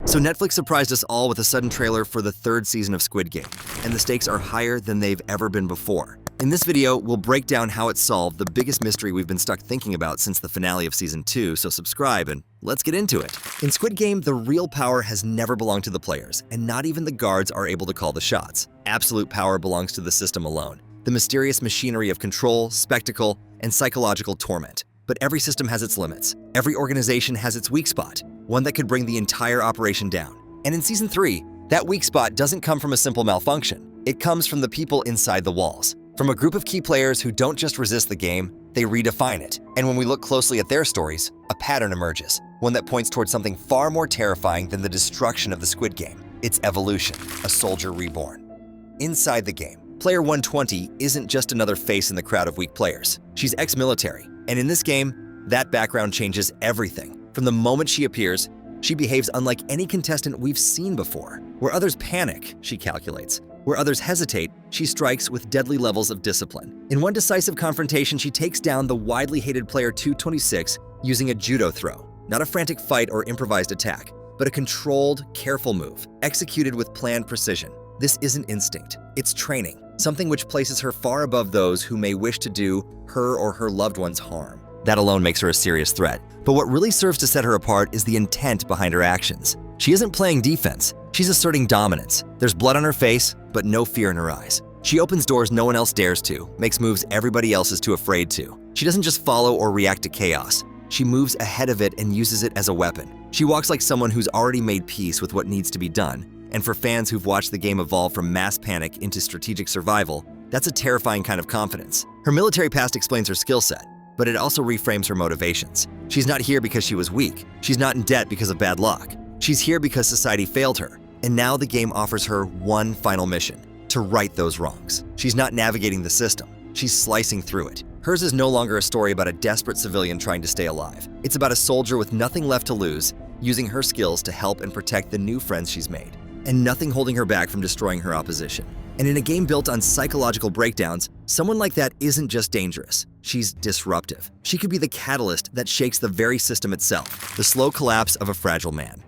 So Netflix surprised us all with a sudden trailer for the third season of Squid Game, and the stakes are higher than they've ever been before. In this video, we'll break down how it solved the biggest mystery we've been stuck thinking about since the finale of Season 2, so subscribe and let's get into it. In Squid Game, the real power has never belonged to the players, and not even the guards are able to call the shots. Absolute power belongs to the system alone, the mysterious machinery of control, spectacle, and psychological torment. But every system has its limits. Every organization has its weak spot, one that could bring the entire operation down. And in Season 3, that weak spot doesn't come from a simple malfunction. It comes from the people inside the walls. From a group of key players who don't just resist the game, they redefine it. And when we look closely at their stories, a pattern emerges, one that points towards something far more terrifying than the destruction of the Squid Game. It's evolution, a soldier reborn. Inside the game, Player 120 isn't just another face in the crowd of weak players. She's ex-military, and in this game, that background changes everything. From the moment she appears, she behaves unlike any contestant we've seen before. Where others panic, she calculates. Where others hesitate, she strikes with deadly levels of discipline. In one decisive confrontation, she takes down the widely hated player 226 using a judo throw. Not a frantic fight or improvised attack, but a controlled, careful move, executed with planned precision. This isn't instinct, it's training, something which places her far above those who may wish to do her or her loved ones harm. That alone makes her a serious threat. But what really serves to set her apart is the intent behind her actions. She isn't playing defense, she's asserting dominance. There's blood on her face, but no fear in her eyes. She opens doors no one else dares to, makes moves everybody else is too afraid to. She doesn't just follow or react to chaos. She moves ahead of it and uses it as a weapon. She walks like someone who's already made peace with what needs to be done. And for fans who've watched the game evolve from mass panic into strategic survival, that's a terrifying kind of confidence. Her military past explains her skill set, but it also reframes her motivations. She's not here because she was weak. She's not in debt because of bad luck. She's here because society failed her. And now the game offers her one final mission: to right those wrongs. She's not navigating the system. She's slicing through it. Hers is no longer a story about a desperate civilian trying to stay alive. It's about a soldier with nothing left to lose, using her skills to help and protect the new friends she's made, and nothing holding her back from destroying her opposition. And in a game built on psychological breakdowns, someone like that isn't just dangerous, she's disruptive. She could be the catalyst that shakes the very system itself, the slow collapse of a fragile man.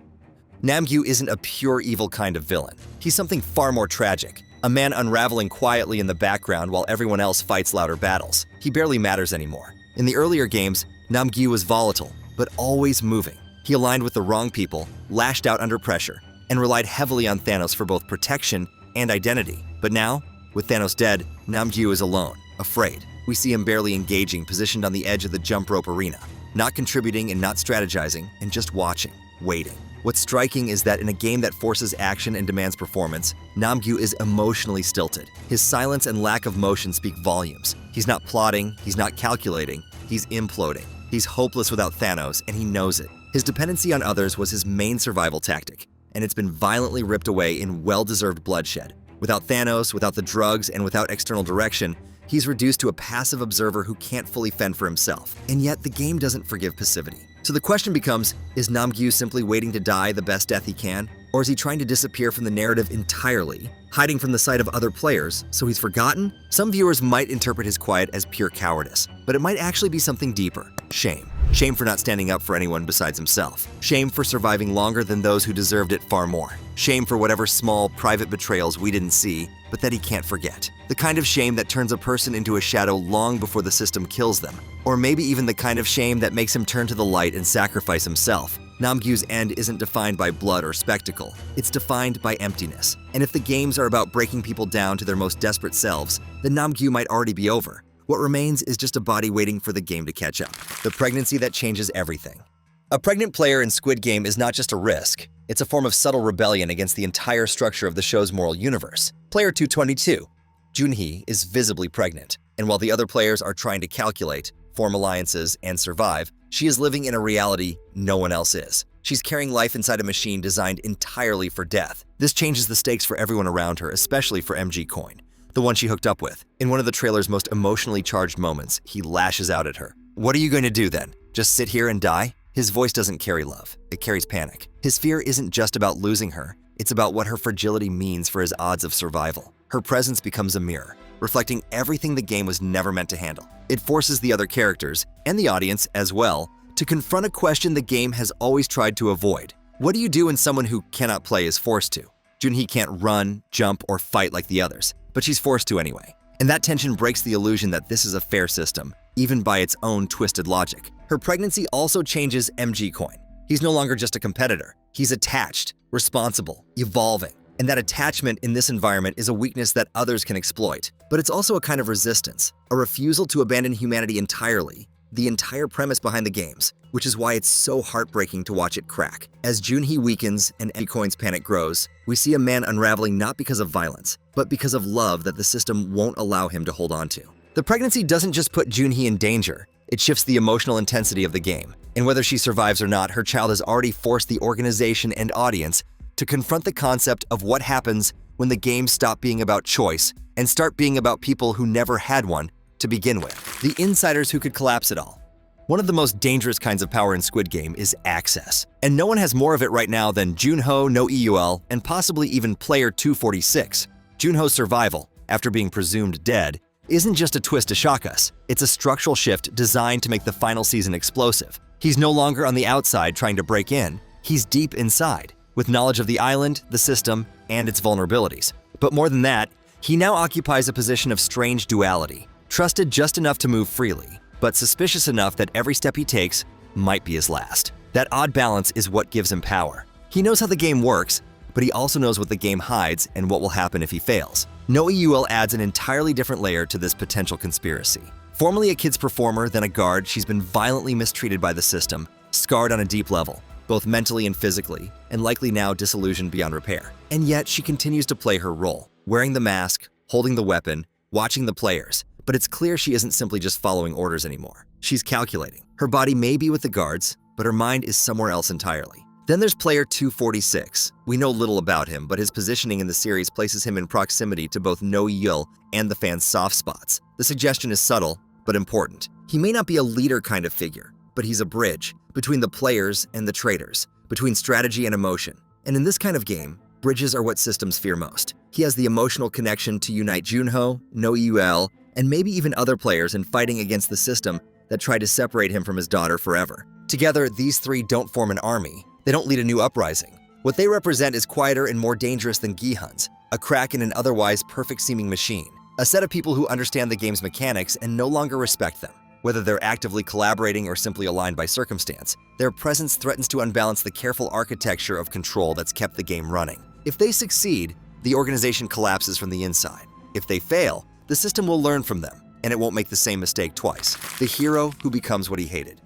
Namgyu isn't a pure evil kind of villain. He's something far more tragic, a man unraveling quietly in the background while everyone else fights louder battles. He barely matters anymore. In the earlier games, Namgyu was volatile, but always moving. He aligned with the wrong people, lashed out under pressure, and relied heavily on Thanos for both protection and identity. But now, with Thanos dead, Namgyu is alone, afraid. We see him barely engaging, positioned on the edge of the jump rope arena, not contributing and not strategizing, and just watching, waiting. What's striking is that in a game that forces action and demands performance, Namgyu is emotionally stilted. His silence and lack of motion speak volumes. He's not plotting, he's not calculating, he's imploding. He's hopeless without Thanos, and he knows it. His dependency on others was his main survival tactic, and it's been violently ripped away in well-deserved bloodshed. Without Thanos, without the drugs, and without external direction, he's reduced to a passive observer who can't fully fend for himself. And yet, the game doesn't forgive passivity. So the question becomes, is Namgyu simply waiting to die the best death he can? Or is he trying to disappear from the narrative entirely, hiding from the sight of other players, so he's forgotten? Some viewers might interpret his quiet as pure cowardice, but it might actually be something deeper: shame. Shame for not standing up for anyone besides himself. Shame for surviving longer than those who deserved it far more. Shame for whatever small, private betrayals we didn't see, but that he can't forget. The kind of shame that turns a person into a shadow long before the system kills them. Or maybe even the kind of shame that makes him turn to the light and sacrifice himself. Namgyu's end isn't defined by blood or spectacle. It's defined by emptiness. And if the games are about breaking people down to their most desperate selves, then Namgyu might already be over. What remains is just a body waiting for the game to catch up. The pregnancy that changes everything. A pregnant player in Squid Game is not just a risk. It's a form of subtle rebellion against the entire structure of the show's moral universe. Player 222, Junhi, is visibly pregnant, and while the other players are trying to calculate, form alliances, and survive, she is living in a reality no one else is. She's carrying life inside a machine designed entirely for death. This changes the stakes for everyone around her, especially for MG Coin, the one she hooked up with. In one of the trailer's most emotionally charged moments, he lashes out at her. "What are you going to do then? Just sit here and die?" His voice doesn't carry love, it carries panic. His fear isn't just about losing her, it's about what her fragility means for his odds of survival. Her presence becomes a mirror, reflecting everything the game was never meant to handle. It forces the other characters, and the audience as well, to confront a question the game has always tried to avoid. What do you do when someone who cannot play is forced to? Junhi can't run, jump, or fight like the others, but she's forced to anyway. And that tension breaks the illusion that this is a fair system, even by its own twisted logic. Her pregnancy also changes MG Coin. He's no longer just a competitor. He's attached, responsible, evolving. And that attachment in this environment is a weakness that others can exploit. But it's also a kind of resistance, a refusal to abandon humanity entirely, the entire premise behind the games, which is why it's so heartbreaking to watch it crack. As Junhi weakens and MG Coin's panic grows, we see a man unraveling not because of violence, but because of love that the system won't allow him to hold on to. The pregnancy doesn't just put Junhi in danger, it shifts the emotional intensity of the game. And whether she survives or not, her child has already forced the organization and audience to confront the concept of what happens when the games stop being about choice and start being about people who never had one to begin with. The insiders who could collapse it all. One of the most dangerous kinds of power in Squid Game is access. And no one has more of it right now than Junho, No EUL, and possibly even player 246. Junho's survival, after being presumed dead, isn't just a twist to shock us. It's a structural shift designed to make the final season explosive. He's no longer on the outside trying to break in. He's deep inside, with knowledge of the island, the system, and its vulnerabilities. But more than that, he now occupies a position of strange duality, trusted just enough to move freely, but suspicious enough that every step he takes might be his last. That odd balance is what gives him power. He knows how the game works, but he also knows what the game hides and what will happen if he fails. No EUL adds an entirely different layer to this potential conspiracy. Formerly a kids performer, then a guard, she's been violently mistreated by the system, scarred on a deep level, both mentally and physically, and likely now disillusioned beyond repair. And yet she continues to play her role, wearing the mask, holding the weapon, watching the players. But it's clear she isn't simply just following orders anymore. She's calculating. Her body may be with the guards, but her mind is somewhere else entirely. Then there's player 246. We know little about him, but his positioning in the series places him in proximity to both No Yul and the fans' soft spots. The suggestion is subtle, but important. He may not be a leader kind of figure, but he's a bridge between the players and the traitors, between strategy and emotion. And in this kind of game, bridges are what systems fear most. He has the emotional connection to unite Junho, No Yul, and maybe even other players in fighting against the system that tried to separate him from his daughter forever. Together, these three don't form an army. They don't lead a new uprising. What they represent is quieter and more dangerous than Guhan's, a crack in an otherwise perfect-seeming machine. A set of people who understand the game's mechanics and no longer respect them. Whether they're actively collaborating or simply aligned by circumstance, their presence threatens to unbalance the careful architecture of control that's kept the game running. If they succeed, the organization collapses from the inside. If they fail, the system will learn from them, and it won't make the same mistake twice. The hero who becomes what he hated.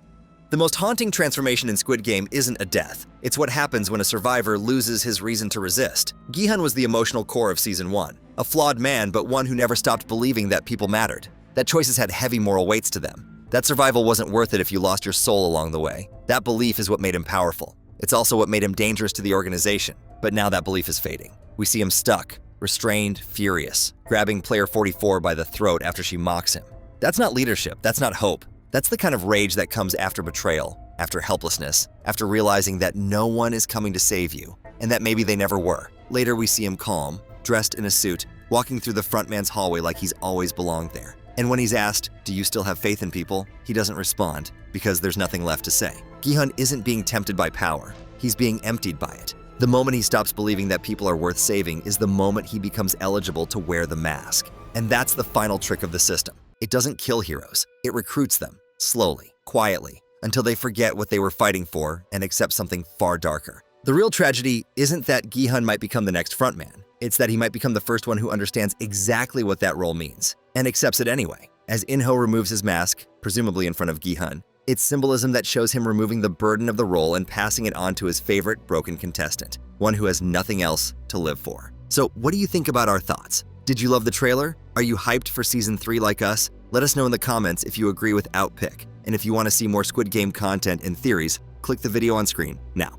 The most haunting transformation in Squid Game isn't a death. It's what happens when a survivor loses his reason to resist. Guhan was the emotional core of Season 1. A flawed man, but one who never stopped believing that people mattered. That choices had heavy moral weights to them. That survival wasn't worth it if you lost your soul along the way. That belief is what made him powerful. It's also what made him dangerous to the organization. But now that belief is fading. We see him stuck, restrained, furious, grabbing player 44 by the throat after she mocks him. That's not leadership, that's not hope. That's the kind of rage that comes after betrayal, after helplessness, after realizing that no one is coming to save you, and that maybe they never were. Later we see him calm, dressed in a suit, walking through the frontman's hallway like he's always belonged there. And when he's asked, "Do you still have faith in people?" he doesn't respond, because there's nothing left to say. Guhan isn't being tempted by power, he's being emptied by it. The moment he stops believing that people are worth saving is the moment he becomes eligible to wear the mask. And that's the final trick of the system. It doesn't kill heroes, it recruits them, slowly, quietly, until they forget what they were fighting for and accept something far darker. The real tragedy isn't that Guhan might become the next frontman, it's that he might become the first one who understands exactly what that role means, and accepts it anyway. As Inho removes his mask, presumably in front of Guhan, it's symbolism that shows him removing the burden of the role and passing it on to his favorite broken contestant, one who has nothing else to live for. So what do you think about our thoughts? Did you love the trailer? Are you hyped for Season 3 like us? Let us know in the comments if you agree with Outpick. And if you want to see more Squid Game content and theories, click the video on screen now.